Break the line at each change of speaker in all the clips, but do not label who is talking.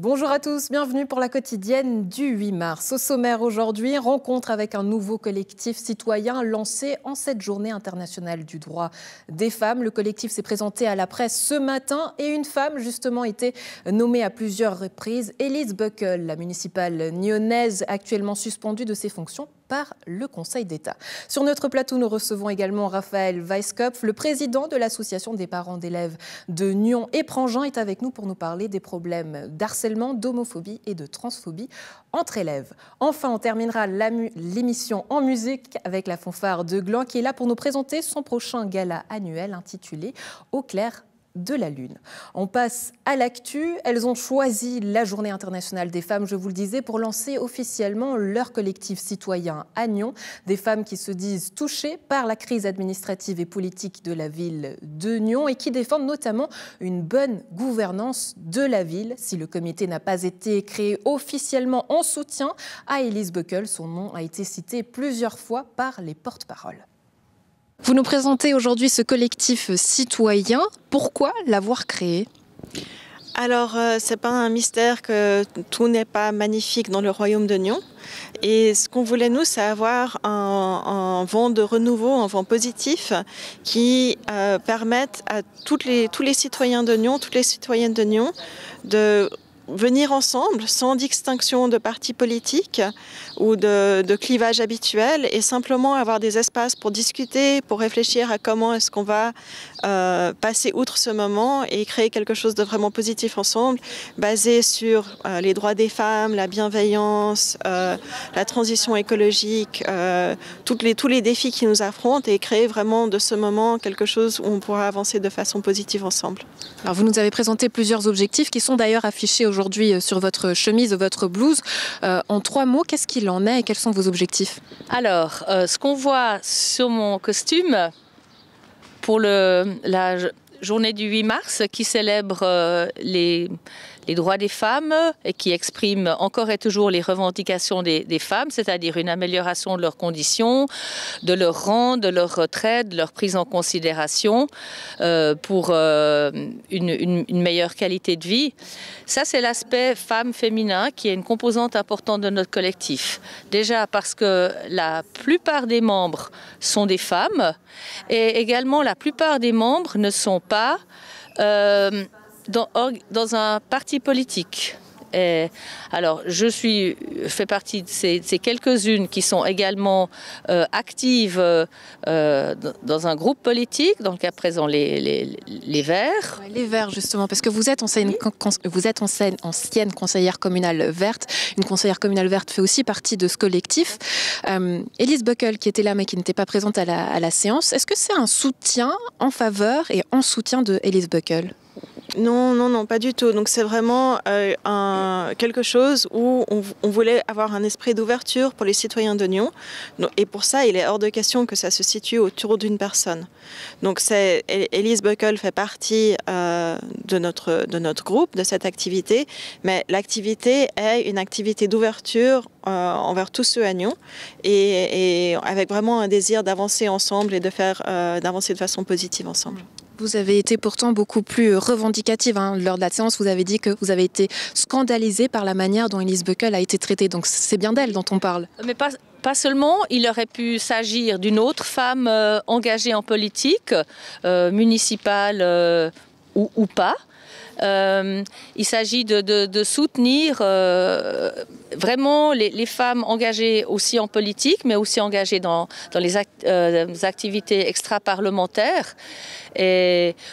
Bonjour à tous, bienvenue pour la quotidienne du 8 mars. Au sommaire aujourd'hui, rencontre avec un nouveau collectif citoyen lancé en cette journée internationale du droit des femmes. Le collectif s'est présenté à la presse ce matin et une femme justement était nommée à plusieurs reprises. Elise Buckle, la municipale nyonnaise actuellement suspendue de ses fonctions par le Conseil d'État. Sur notre plateau, nous recevons également Raphaël Weisskopf, le président de l'association des parents d'élèves de Nyon et Prangin, est avec nous pour nous parler des problèmes d'harcèlement, d'homophobie et de transphobie entre élèves. Enfin, on terminera l'émission en musique avec la fanfare de Gland qui est là pour nous présenter son prochain gala annuel intitulé Au clair de la Lune. On passe à l'actu. Elles ont choisi la Journée internationale des femmes, je vous le disais, pour lancer officiellement leur collectif citoyen à Nyon. Des femmes qui se disent touchées par la crise administrative et politique de la ville de Nyon et qui défendent notamment une bonne gouvernance de la ville. Si le comité n'a pas été créé officiellement en soutien à Elise Buckle, son nom a été cité plusieurs fois par les porte-paroles. Vous nous présentez aujourd'hui ce collectif citoyen. Pourquoi l'avoir créé ?
Alors, c'est pas un mystère que tout n'est pas magnifique dans le royaume de Nyon. Et ce qu'on voulait, nous, c'est avoir un vent de renouveau, un vent positif qui permette à tous les citoyens de Nyon, toutes les citoyennes de Nyon, de venir ensemble sans distinction de parti politique ou de clivage habituel et simplement avoir des espaces pour discuter, pour réfléchir à comment est-ce qu'on va passer outre ce moment et créer quelque chose de vraiment positif ensemble, basé sur les droits des femmes, la bienveillance, la transition écologique, tous les défis qui nous affrontent et créer vraiment de ce moment quelque chose où on pourra avancer de façon positive ensemble.
Alors vous nous avez présenté plusieurs objectifs qui sont d'ailleurs affichés aujourd'hui sur votre chemise, votre blouse. En 3 mots, qu'est-ce qu'il en est et quels sont vos objectifs ?
Alors, ce qu'on voit sur mon costume pour la journée du 8 mars qui célèbre les droits des femmes et qui exprime encore et toujours les revendications des femmes, c'est-à-dire une amélioration de leurs conditions, de leur rang, de leur retraite, de leur prise en considération pour une meilleure qualité de vie. Ça, c'est l'aspect femme-féminin qui est une composante importante de notre collectif. Déjà parce que la plupart des membres sont des femmes et également la plupart des membres ne sont pas dans un parti politique. Et alors, je fais partie de ces quelques-unes qui sont également actives dans un groupe politique, dans le cas présent les Verts.
Les Verts, justement, parce que vous êtes ancienne conseillère communale verte. Une conseillère communale verte fait aussi partie de ce collectif. Elise Buckle, qui était là mais qui n'était pas présente à la séance, est-ce que c'est un soutien en faveur et en soutien de Elise Buckle ?
Non, pas du tout. Donc c'est vraiment quelque chose où on voulait avoir un esprit d'ouverture pour les citoyens de Nyon. Et pour ça, il est hors de question que ça se situe autour d'une personne. Donc Elise Buckle fait partie de notre groupe, de cette activité. Mais l'activité est une activité d'ouverture envers tous ceux à Nyon et avec vraiment un désir d'avancer ensemble et d'avancer de façon positive ensemble.
Vous avez été pourtant beaucoup plus revendicative. Lors de la séance, vous avez dit que vous avez été scandalisée par la manière dont Elise Buckle a été traitée. Donc c'est bien d'elle dont on parle.
Mais pas seulement, il aurait pu s'agir d'une autre femme engagée en politique, municipale ou pas. Il s'agit de soutenir vraiment les femmes engagées aussi en politique, mais aussi engagées dans les activités extra-parlementaires,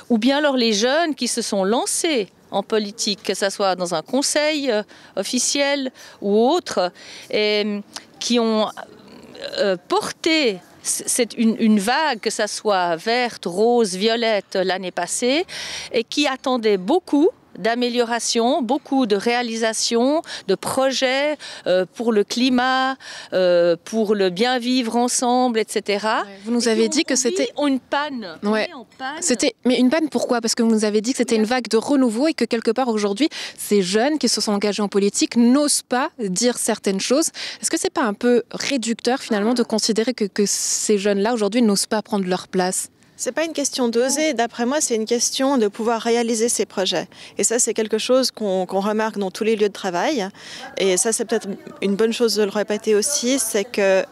ou bien alors les jeunes qui se sont lancés en politique, que ce soit dans un conseil officiel ou autre, et qui ont porté c'est une vague, que ça soit verte, rose, violette l'année passée, et qui attendait beaucoup d'améliorations, beaucoup de réalisations, de projets pour le climat, pour le bien vivre ensemble, etc.
Vous nous avez dit que c'était
une panne.
Ouais. Mais une panne pourquoi ? Parce que vous nous avez dit que c'était une vague de renouveau et que quelque part aujourd'hui, ces jeunes qui se sont engagés en politique n'osent pas dire certaines choses. Est-ce que c'est pas un peu réducteur finalement de considérer que ces jeunes-là aujourd'hui n'osent pas prendre leur place ?
C'est pas une question d'oser, d'après moi, c'est une question de pouvoir réaliser ses projets. Et ça, c'est quelque chose qu'on remarque dans tous les lieux de travail. Et ça, c'est peut-être une bonne chose de le répéter aussi, c'est que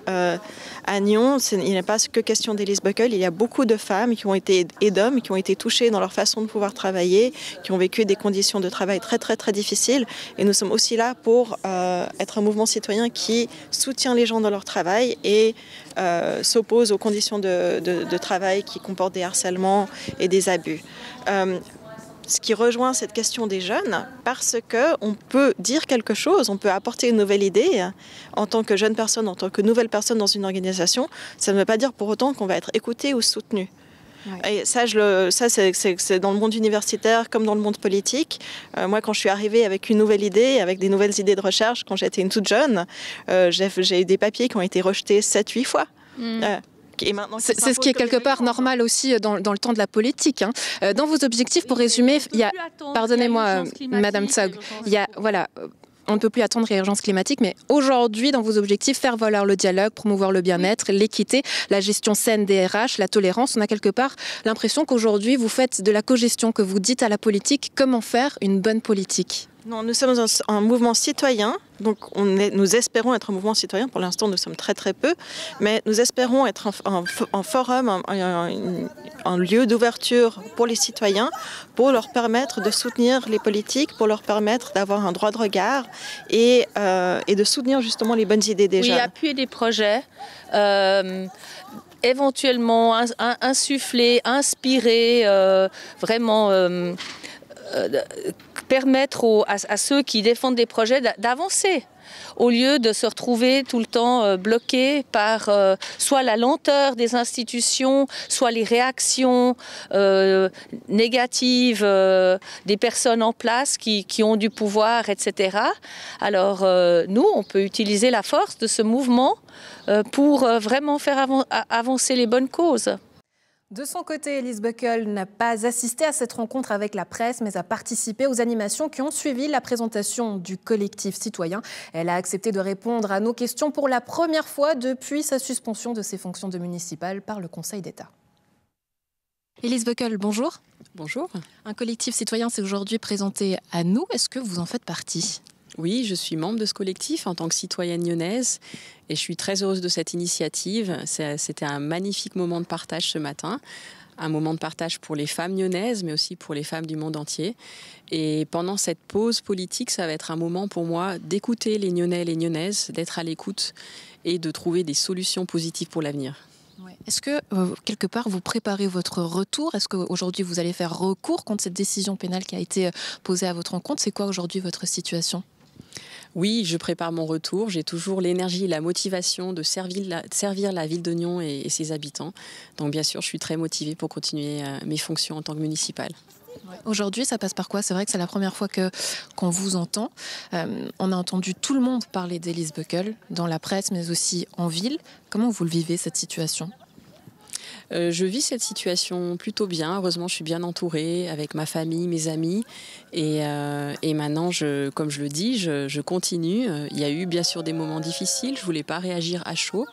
à Nyon, il n'est pas que question d'Elise Buckle, il y a beaucoup de femmes et d'hommes qui ont été touchés dans leur façon de pouvoir travailler, qui ont vécu des conditions de travail très très très difficiles. Et nous sommes aussi là pour être un mouvement citoyen qui soutient les gens dans leur travail et s'oppose aux conditions de travail qui comportent des harcèlements et des abus. Ce qui rejoint cette question des jeunes, parce qu'on peut dire quelque chose, on peut apporter une nouvelle idée en tant que jeune personne, en tant que nouvelle personne dans une organisation, ça ne veut pas dire pour autant qu'on va être écouté ou soutenu. Ouais. Et ça, c'est dans le monde universitaire comme dans le monde politique. Moi, quand je suis arrivée avec une nouvelle idée, avec des nouvelles idées de recherche, quand j'étais une toute jeune, j'ai eu des papiers qui ont été rejetés 7-8 fois.
C'est ce qui est quelque part normal aussi dans le temps de la politique. Hein. Dans vos objectifs, pour résumer, il y a, pardonnez-moi, Madame Tsog, il y a, voilà, on ne peut plus attendre l'urgence climatique, mais aujourd'hui, dans vos objectifs, faire valoir le dialogue, promouvoir le bien-être, l'équité, la gestion saine des RH, la tolérance, on a quelque part l'impression qu'aujourd'hui, vous faites de la cogestion, que vous dites à la politique comment faire une bonne politique.
Non, nous sommes un mouvement citoyen, donc nous espérons être un mouvement citoyen. Pour l'instant, nous sommes très très peu, mais nous espérons être un forum, un lieu d'ouverture pour les citoyens, pour leur permettre de soutenir les politiques, pour leur permettre d'avoir un droit de regard et de soutenir justement les bonnes idées des jeunes.
Oui, appuyer des projets. Éventuellement insuffler, inspirer, vraiment permettre à ceux qui défendent des projets d'avancer, au lieu de se retrouver tout le temps bloqués par soit la lenteur des institutions, soit les réactions négatives des personnes en place qui ont du pouvoir, etc. Alors nous, on peut utiliser la force de ce mouvement pour vraiment faire avancer les bonnes causes.
De son côté, Elise Buckle n'a pas assisté à cette rencontre avec la presse, mais a participé aux animations qui ont suivi la présentation du collectif citoyen. Elle a accepté de répondre à nos questions pour la première fois depuis sa suspension de ses fonctions de municipale par le Conseil d'État. Elise Buckle, bonjour.
Bonjour.
Un collectif citoyen s'est aujourd'hui présenté à nous. Est-ce que vous en faites partie ?
Oui, je suis membre de ce collectif en tant que citoyenne lyonnaise et je suis très heureuse de cette initiative. C'était un magnifique moment de partage ce matin, un moment de partage pour les femmes lyonnaises mais aussi pour les femmes du monde entier. Et pendant cette pause politique, ça va être un moment pour moi d'écouter les Lyonnais et les Lyonnaises, d'être à l'écoute et de trouver des solutions positives pour l'avenir.
Est-ce que, quelque part, vous préparez votre retour ? Est-ce qu'aujourd'hui, vous allez faire recours contre cette décision pénale qui a été posée à votre encontre ? C'est quoi aujourd'hui votre situation ?
Oui, je prépare mon retour. J'ai toujours l'énergie et la motivation de servir la ville de Nyon et ses habitants. Donc bien sûr, je suis très motivée pour continuer mes fonctions en tant que municipale.
Aujourd'hui, ça passe par quoi ? C'est vrai que c'est la première fois qu'on vous entend. On a entendu tout le monde parler d'Elise Buckle dans la presse, mais aussi en ville. Comment vous le vivez, cette situation ?
Je vis cette situation plutôt bien. Heureusement, je suis bien entourée avec ma famille, mes amis. Et maintenant, comme je le dis, je continue. Il y a eu bien sûr des moments difficiles. Je ne voulais pas réagir à chaud.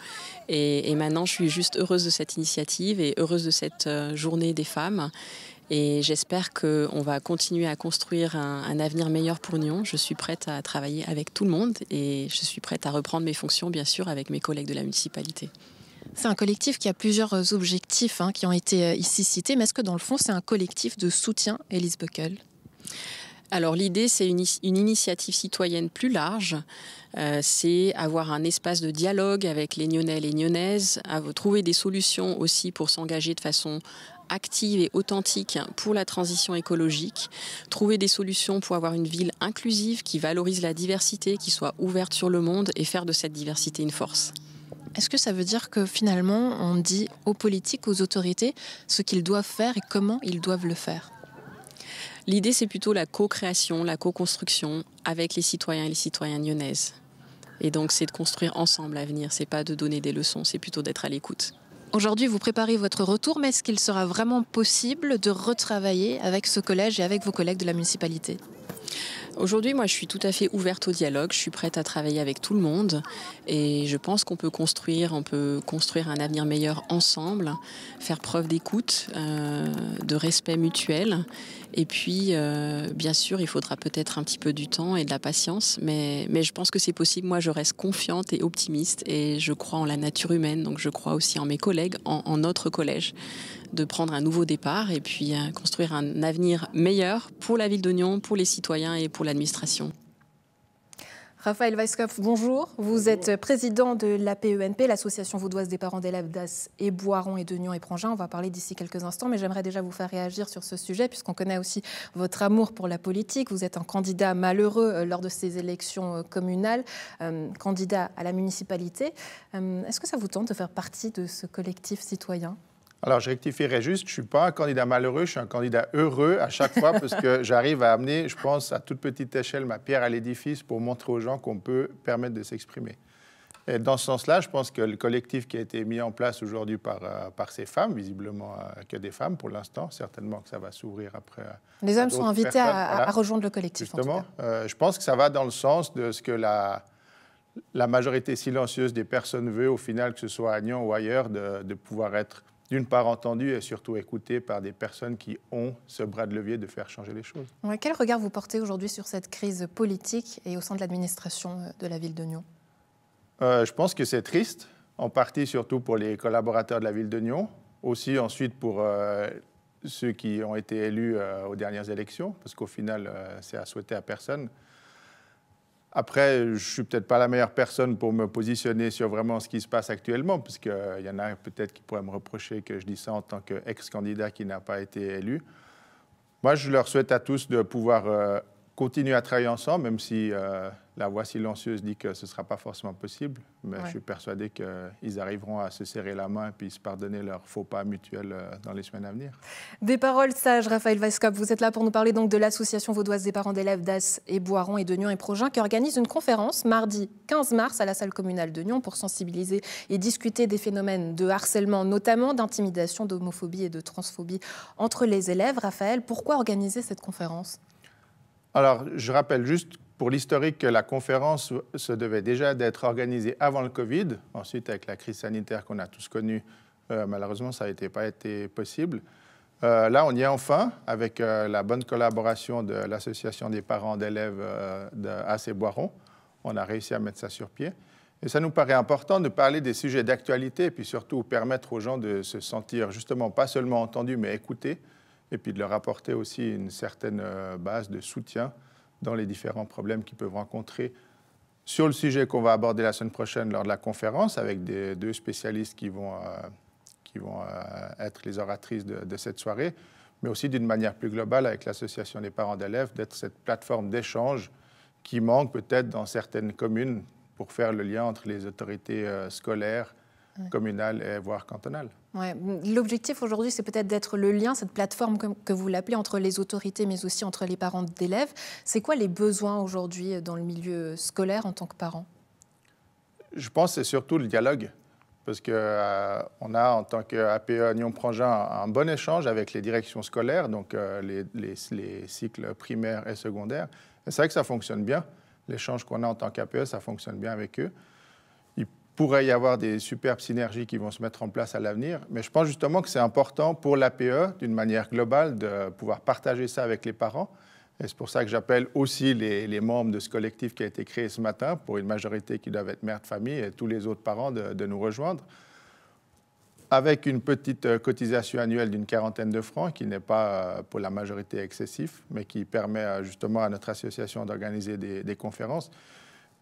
Et maintenant, je suis juste heureuse de cette initiative et heureuse de cette journée des femmes. Et j'espère qu'on va continuer à construire un avenir meilleur pour Nyon. Je suis prête à travailler avec tout le monde et je suis prête à reprendre mes fonctions, bien sûr, avec mes collègues de la municipalité.
C'est un collectif qui a plusieurs objectifs qui ont été ici cités, mais est-ce que dans le fond, c'est un collectif de soutien, Elise Buckle ?
Alors l'idée, c'est une initiative citoyenne plus large. C'est avoir un espace de dialogue avec les Nyonnais et les Nyonnaises, trouver des solutions aussi pour s'engager de façon active et authentique pour la transition écologique, trouver des solutions pour avoir une ville inclusive qui valorise la diversité, qui soit ouverte sur le monde et faire de cette diversité une force.
Est-ce que ça veut dire que finalement, on dit aux politiques, aux autorités, ce qu'ils doivent faire et comment ils doivent le faire ?
L'idée, c'est plutôt la co-création, la co-construction avec les citoyens et les citoyennes lyonnaises. Et donc, c'est de construire ensemble l'avenir. C'est pas de donner des leçons, c'est plutôt d'être à l'écoute.
Aujourd'hui, vous préparez votre retour, mais est-ce qu'il sera vraiment possible de retravailler avec ce collège et avec vos collègues de la municipalité ?
Aujourd'hui, moi, je suis tout à fait ouverte au dialogue. Je suis prête à travailler avec tout le monde. Et je pense qu'on peut construire un avenir meilleur ensemble, faire preuve d'écoute, de respect mutuel. Et puis, bien sûr, il faudra peut-être un petit peu du temps et de la patience. Mais je pense que c'est possible. Moi, je reste confiante et optimiste. Et je crois en la nature humaine. Donc, je crois aussi en mes collègues, en notre collège, de prendre un nouveau départ et puis construire un avenir meilleur pour la ville d'Oignon, pour les citoyens et pour l'administration.
Raphaël Weisskopf, bonjour. Vous êtes président de l'APENP, l'Association vaudoise des parents d'élèves d'As et Boiron et de Nyon et Prangin. On va parler d'ici quelques instants, mais j'aimerais déjà vous faire réagir sur ce sujet, puisqu'on connaît aussi votre amour pour la politique. Vous êtes un candidat malheureux lors de ces élections communales, candidat à la municipalité. Est-ce que ça vous tente de faire partie de ce collectif citoyen ?
Alors, je rectifierai juste, je ne suis pas un candidat malheureux, je suis un candidat heureux à chaque fois parce que j'arrive à amener, je pense, à toute petite échelle, ma pierre à l'édifice pour montrer aux gens qu'on peut permettre de s'exprimer. Et dans ce sens-là, je pense que le collectif qui a été mis en place aujourd'hui par ces femmes, visiblement que des femmes pour l'instant, certainement que ça va s'ouvrir après.
Les hommes sont invités à rejoindre le collectif.
Justement, je pense que ça va dans le sens de ce que la majorité silencieuse des personnes veut, au final, que ce soit à Nyon ou ailleurs, de pouvoir être d'une part entendu et surtout écouté par des personnes qui ont ce bras de levier de faire changer les choses.
Ouais, quel regard vous portez aujourd'hui sur cette crise politique et au sein de l'administration de la ville de Nyon ?
Je pense que c'est triste, en partie surtout pour les collaborateurs de la ville de Nyon, aussi ensuite pour ceux qui ont été élus aux dernières élections, parce qu'au final, c'est à souhaiter à personne. Après, je ne suis peut-être pas la meilleure personne pour me positionner sur vraiment ce qui se passe actuellement, parce qu'il y en a peut-être qui pourraient me reprocher que je dis ça en tant qu'ex-candidat qui n'a pas été élu. Moi, je leur souhaite à tous de pouvoir continuer à travailler ensemble, même si la voix silencieuse dit que ce ne sera pas forcément possible. Mais je suis persuadé qu'ils arriveront à se serrer la main et puis se pardonner leurs faux pas mutuels dans les semaines à venir.
Des paroles sages, Raphaël Weisskopf. Vous êtes là pour nous parler donc de l'Association vaudoise des parents d'élèves d'As et Boiron et de Nyon et Prangin qui organise une conférence mardi 15 mars à la salle communale de Nyon pour sensibiliser et discuter des phénomènes de harcèlement, notamment d'intimidation, d'homophobie et de transphobie entre les élèves. Raphaël, pourquoi organiser cette conférence ?
Alors, je rappelle juste pour l'historique que la conférence se devait déjà d'être organisée avant le Covid. Ensuite, avec la crise sanitaire qu'on a tous connue, malheureusement, ça n'a pas été possible. Là, on y est enfin, avec la bonne collaboration de l'Association des parents d'élèves d'As et Boiron. On a réussi à mettre ça sur pied. Et ça nous paraît important de parler des sujets d'actualité et puis surtout permettre aux gens de se sentir justement pas seulement entendus, mais écoutés, et puis de leur apporter aussi une certaine base de soutien dans les différents problèmes qu'ils peuvent rencontrer sur le sujet qu'on va aborder la semaine prochaine lors de la conférence avec deux spécialistes qui vont être les oratrices de cette soirée, mais aussi d'une manière plus globale avec l'Association des parents d'élèves, d'être cette plateforme d'échange qui manque peut-être dans certaines communes pour faire le lien entre les autorités scolaires, communales et voire cantonales.
Ouais. L'objectif aujourd'hui, c'est peut-être d'être le lien, cette plateforme que vous l'appelez, entre les autorités, mais aussi entre les parents d'élèves. C'est quoi les besoins aujourd'hui dans le milieu scolaire en tant que parent ?
Je pense que c'est surtout le dialogue, parce qu'on a, en tant qu'APE Nyon Prangin, un bon échange avec les directions scolaires, donc les cycles primaires et secondaires. Et c'est vrai que ça fonctionne bien. L'échange qu'on a en tant qu'APE, ça fonctionne bien avec eux. Il pourrait y avoir des superbes synergies qui vont se mettre en place à l'avenir, mais je pense justement que c'est important pour l'APE, d'une manière globale, de pouvoir partager ça avec les parents. Et c'est pour ça que j'appelle aussi les membres de ce collectif qui a été créé ce matin, pour une majorité qui doivent être mères de famille, et tous les autres parents de nous rejoindre, avec une petite cotisation annuelle d'une 40aine de francs, qui n'est pas pour la majorité excessif, mais qui permet justement à notre association d'organiser des conférences,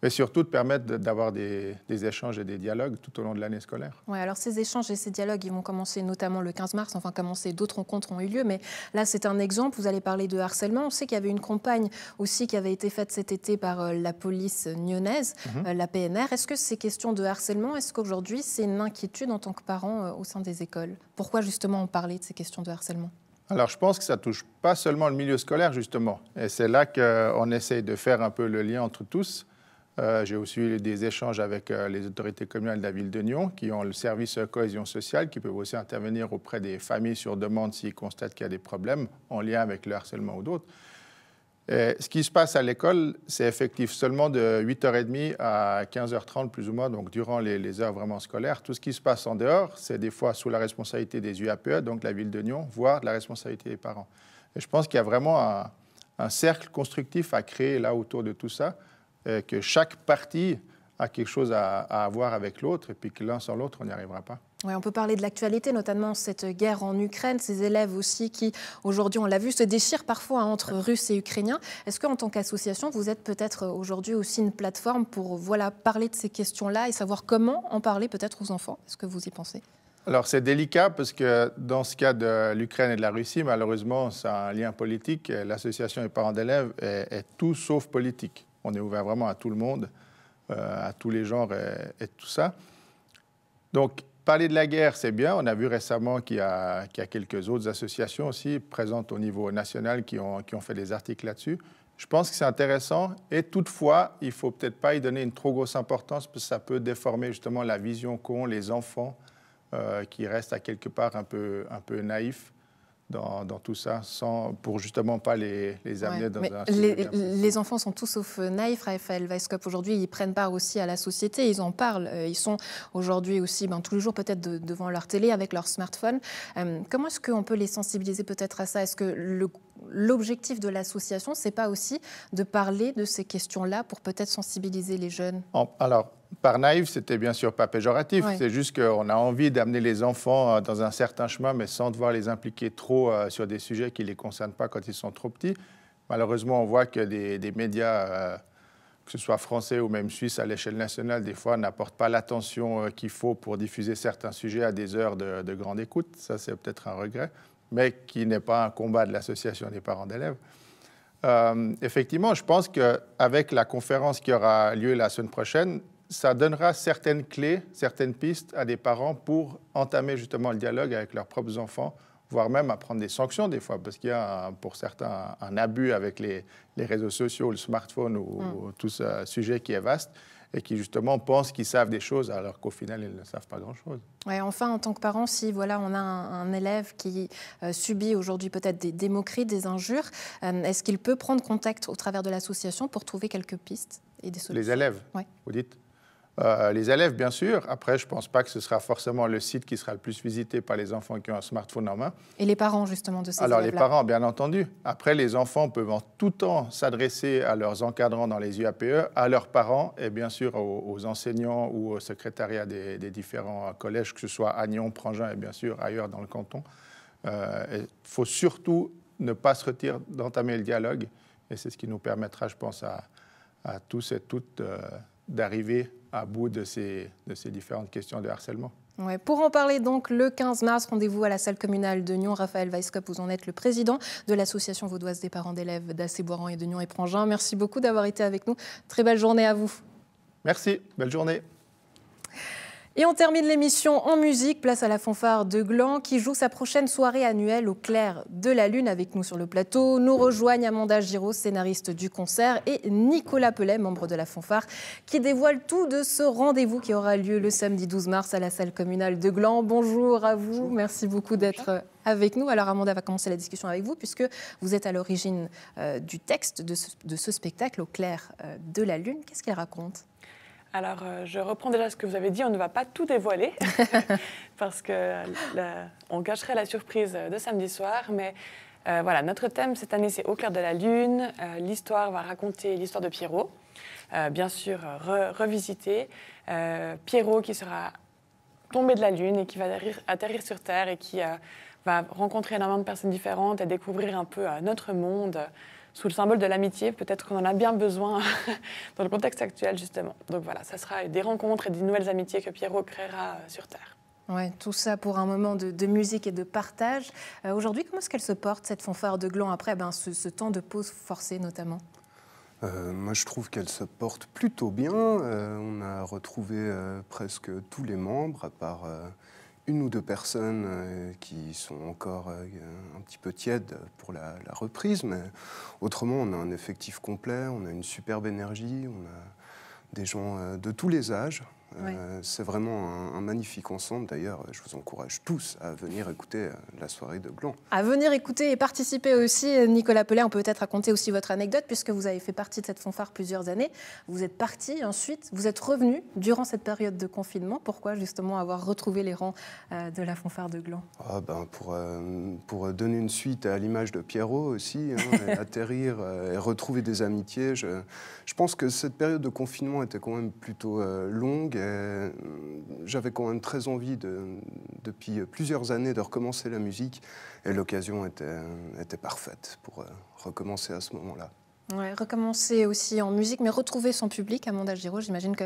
mais surtout de permettre d'avoir des échanges et des dialogues tout au long de l'année scolaire.
Oui, alors ces échanges et ces dialogues, ils vont commencer notamment le 15 mars, d'autres rencontres ont eu lieu, mais là c'est un exemple, vous allez parler de harcèlement. On sait qu'il y avait une campagne aussi qui avait été faite cet été par la police nyonnaise, la PNR. Est-ce que ces questions de harcèlement, est-ce qu'aujourd'hui c'est une inquiétude en tant que parent au sein des écoles ? Pourquoi justement on parlait de ces questions de harcèlement ?
Alors, je pense que ça ne touche pas seulement le milieu scolaire, justement. Et c'est là qu'on essaye de faire un peu le lien entre tous. J'ai aussi eu des échanges avec les autorités communales de la ville de Nyon qui ont le service cohésion sociale, qui peuvent aussi intervenir auprès des familles sur demande s'ils constatent qu'il y a des problèmes en lien avec le harcèlement ou d'autres. Et ce qui se passe à l'école, c'est effectif seulement de 8h30 à 15h30 plus ou moins, donc durant les heures vraiment scolaires. Tout ce qui se passe en dehors, c'est des fois sous la responsabilité des UAPE, donc la ville de Nyon, voire de la responsabilité des parents. Et je pense qu'il y a vraiment un cercle constructif à créer là autour de tout ça, que chaque partie a quelque chose à avoir avec l'autre, et puis que l'un sans l'autre, on n'y arrivera pas.
Oui, on peut parler de l'actualité, notamment cette guerre en Ukraine, ces élèves aussi qui, aujourd'hui, on l'a vu, se déchirent parfois entre Russes et Ukrainiens. Est-ce qu'en tant qu'association, vous êtes peut-être aujourd'hui aussi une plateforme pour parler de ces questions-là et savoir comment en parler peut-être aux enfants? Est-ce que vous y pensez?
Alors c'est délicat parce que dans ce cas de l'Ukraine et de la Russie, malheureusement, ça a un lien politique. L'association des parents d'élèves est tout sauf politique. On est ouvert vraiment à tout le monde, à tous les genres et tout ça. Donc, parler de la guerre, c'est bien. On a vu récemment qu'il y a quelques autres associations aussi présentes au niveau national qui ont fait des articles là-dessus. Je pense que c'est intéressant et toutefois, il ne faut peut-être pas y donner une trop grosse importance parce que ça peut déformer justement la vision qu'ont les enfants qui restent à quelque part un peu naïfs dans tout ça, pour justement pas les amener dans un...
Les enfants sont tous sauf naïfs. Raphaël Weisskopf, aujourd'hui, ils prennent part aussi à la société, ils en parlent. Ils sont aujourd'hui aussi tous les jours peut-être devant leur télé avec leur smartphone. Comment est-ce qu'on peut les sensibiliser peut-être à ça? Est-ce que l'objectif de l'association, c'est pas aussi de parler de ces questions-là pour peut-être sensibiliser les jeunes?
Alors, par naïf, c'était bien sûr pas péjoratif. Ouais. C'est juste qu'on a envie d'amener les enfants dans un certain chemin, mais sans devoir les impliquer trop sur des sujets qui ne les concernent pas quand ils sont trop petits. Malheureusement, on voit que des médias, que ce soit français ou même suisses à l'échelle nationale, des fois n'apportent pas l'attention qu'il faut pour diffuser certains sujets à des heures de grande écoute. Ça, c'est peut-être un regret, mais qui n'est pas un combat de l'association des parents d'élèves. Effectivement, je pense qu'avec la conférence qui aura lieu la semaine prochaine, ça donnera certaines clés, certaines pistes à des parents pour entamer justement le dialogue avec leurs propres enfants, voire même à prendre des sanctions des fois, parce qu'il y a pour certains un abus avec les réseaux sociaux, le smartphone ou tout ce sujet qui est vaste et qui justement pensent qu'ils savent des choses alors qu'au final, ils ne savent pas grand-chose.
Ouais, enfin, en tant que parent, si on a un élève qui subit aujourd'hui peut-être des moqueries, des injures, est-ce qu'il peut prendre contact au travers de l'association pour trouver quelques pistes et des solutions?
Les élèves, vous dites? Les élèves, bien sûr. Après, je ne pense pas que ce sera forcément le site qui sera le plus visité par les enfants qui ont un smartphone en main.
Et les parents, justement, de ces élèves-là?
Alors, les parents, bien entendu. Après, les enfants peuvent en tout temps s'adresser à leurs encadrants dans les UAPE, à leurs parents et bien sûr aux enseignants ou au secrétariat des différents collèges, que ce soit à Nyon, Prangin et bien sûr ailleurs dans le canton. Il faut surtout ne pas se retirer d'entamer le dialogue. Et c'est ce qui nous permettra, je pense, à tous et toutes d'arriver à bout de ces différentes questions de harcèlement.
Ouais, pour en parler donc, le 15 mars, rendez-vous à la salle communale de Nyon. Raphaël Weisskopf, vous en êtes le président de l'association vaudoise des parents d'élèves d'Assé-Boiran et de Nyon et Prangin. Merci beaucoup d'avoir été avec nous. Très belle journée à vous.
Merci, belle journée.
Et on termine l'émission en musique. Place à la fanfare de Gland qui joue sa prochaine soirée annuelle au clair de la lune. Avec nous sur le plateau, nous rejoignent Amanda Giraud, scénariste du concert, et Nicolas Pellet, membre de la fanfare, qui dévoile tout de ce rendez-vous qui aura lieu le samedi 12 mars à la salle communale de Gland. Bonjour à vous, bonjour. Merci beaucoup d'être avec nous. Alors Amanda va commencer la discussion avec vous puisque vous êtes à l'origine du texte de ce spectacle au clair de la lune. Qu'est-ce qu'il raconte ?
Alors, je reprends déjà ce que vous avez dit, on ne va pas tout dévoiler parce qu'on gâcherait la surprise de samedi soir. Mais voilà, notre thème cette année, c'est Au clair de la lune. L'histoire va raconter l'histoire de Pierrot, bien sûr revisité. Pierrot qui sera tombé de la lune et qui va atterrir sur Terre et qui va rencontrer énormément de personnes différentes et découvrir un peu notre monde sous le symbole de l'amitié. Peut-être qu'on en a bien besoin dans le contexte actuel, justement. Donc voilà, ça sera des rencontres et des nouvelles amitiés que Pierrot créera sur Terre.
Ouais, tout ça pour un moment de musique et de partage. Aujourd'hui, comment est-ce qu'elle se porte, cette fanfare de Gland, après ce temps de pause forcée, notamment ?
Moi, je trouve qu'elle se porte plutôt bien. On a retrouvé presque tous les membres, à part une ou deux personnes qui sont encore un petit peu tièdes pour la reprise, mais autrement, on a un effectif complet, on a une superbe énergie, on a des gens de tous les âges,
Ouais.
C'est vraiment un magnifique ensemble. D'ailleurs, je vous encourage tous à venir écouter la soirée de Gland.
À venir écouter et participer aussi. Nicolas Pellet, on peut peut-être raconter aussi votre anecdote, puisque vous avez fait partie de cette fanfare plusieurs années. Vous êtes parti ensuite, vous êtes revenu durant cette période de confinement. Pourquoi justement avoir retrouvé les rangs de la fanfare de Gland?
Pour donner une suite à l'image de Pierrot aussi, hein, atterrir et retrouver des amitiés. Je pense que cette période de confinement était quand même plutôt longue. J'avais quand même très envie, depuis plusieurs années, de recommencer la musique. Et l'occasion était parfaite pour recommencer à ce moment-là.
Ouais, recommencer aussi en musique, mais retrouver son public. Amanda Giraud, j'imagine que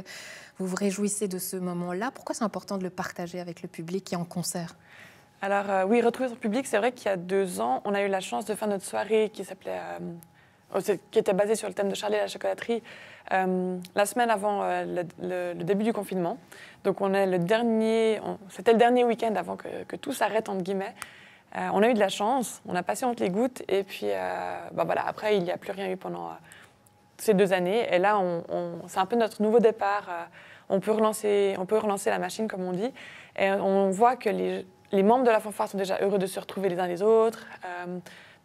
vous vous réjouissez de ce moment-là. Pourquoi c'est important de le partager avec le public et en concert?
Alors oui, retrouver son public, c'est vrai qu'il y a 2 ans, on a eu la chance de faire notre soirée qui était basée sur le thème de Charlie et la chocolaterie, la semaine avant le début du confinement. Donc c'était le dernier week-end avant que tout s'arrête, entre guillemets. On a eu de la chance, on a passé entre les gouttes, et puis voilà, après, il n'y a plus rien eu pendant ces 2 années. Et là, c'est un peu notre nouveau départ. On peut relancer la machine, comme on dit. Et on voit que les membres de la fanfare sont déjà heureux de se retrouver les uns les autres,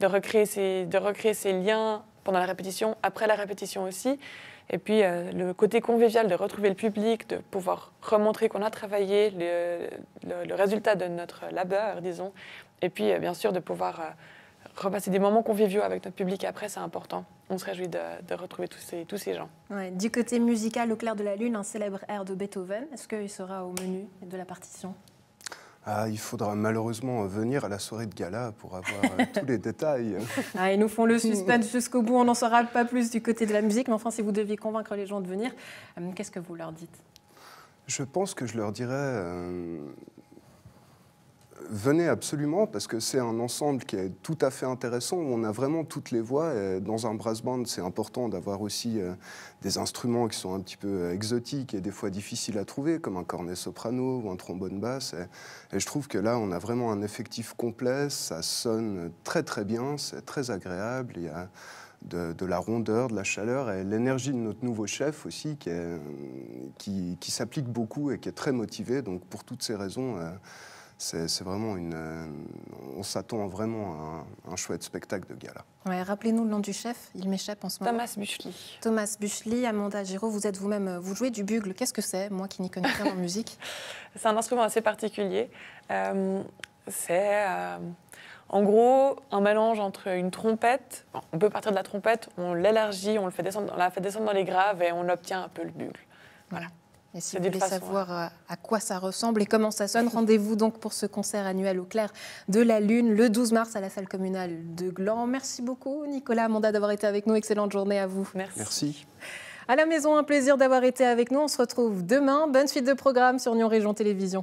de recréer ces liens pendant la répétition, après la répétition aussi. Et puis le côté convivial de retrouver le public, de pouvoir remontrer qu'on a travaillé le résultat de notre labeur, disons. Et puis bien sûr de pouvoir repasser des moments conviviaux avec notre public après, c'est important. On se réjouit de retrouver tous ces gens.
Ouais, du côté musical, Au clair de la lune, un célèbre air de Beethoven. Est-ce qu'il sera au menu de la partition?
Il faudra malheureusement venir à la soirée de gala pour avoir tous les détails.
Ils nous font le suspense jusqu'au bout, on n'en saura pas plus du côté de la musique, mais enfin, si vous deviez convaincre les gens de venir, qu'est-ce que vous leur dites?
Je pense que je leur dirais... venez absolument, parce que c'est un ensemble qui est tout à fait intéressant, où on a vraiment toutes les voix. Et dans un brass band, c'est important d'avoir aussi des instruments qui sont un petit peu exotiques et des fois difficiles à trouver, comme un cornet soprano ou un trombone basse. Et je trouve que là, on a vraiment un effectif complet, ça sonne très très bien, c'est très agréable, il y a de la rondeur, de la chaleur et l'énergie de notre nouveau chef aussi qui s'applique beaucoup et qui est très motivé. Donc pour toutes ces raisons... c'est vraiment on s'attend vraiment à un chouette spectacle de gala.
Ouais, rappelez-nous le nom du chef, il m'échappe en ce moment.
Thomas Buchli.
Thomas Buchli, Amanda Giraud, vous jouez du bugle. Qu'est-ce que c'est, moi qui n'y connais rien en musique?
C'est un instrument assez particulier. C'est en gros un mélange entre une trompette. Bon, on peut partir de la trompette, on l'élargit, on la fait descendre dans les graves et on obtient un peu le bugle. Voilà.
Et si vous voulez savoir à quoi ça ressemble et comment ça sonne, rendez-vous donc pour ce concert annuel au clair de la lune le 12 mars à la salle communale de Gland. Merci beaucoup Nicolas, Amanda d'avoir été avec nous. Excellente journée à vous.
Merci.
À la maison, un plaisir d'avoir été avec nous. On se retrouve demain. Bonne suite de programme sur Nyon Région Télévision.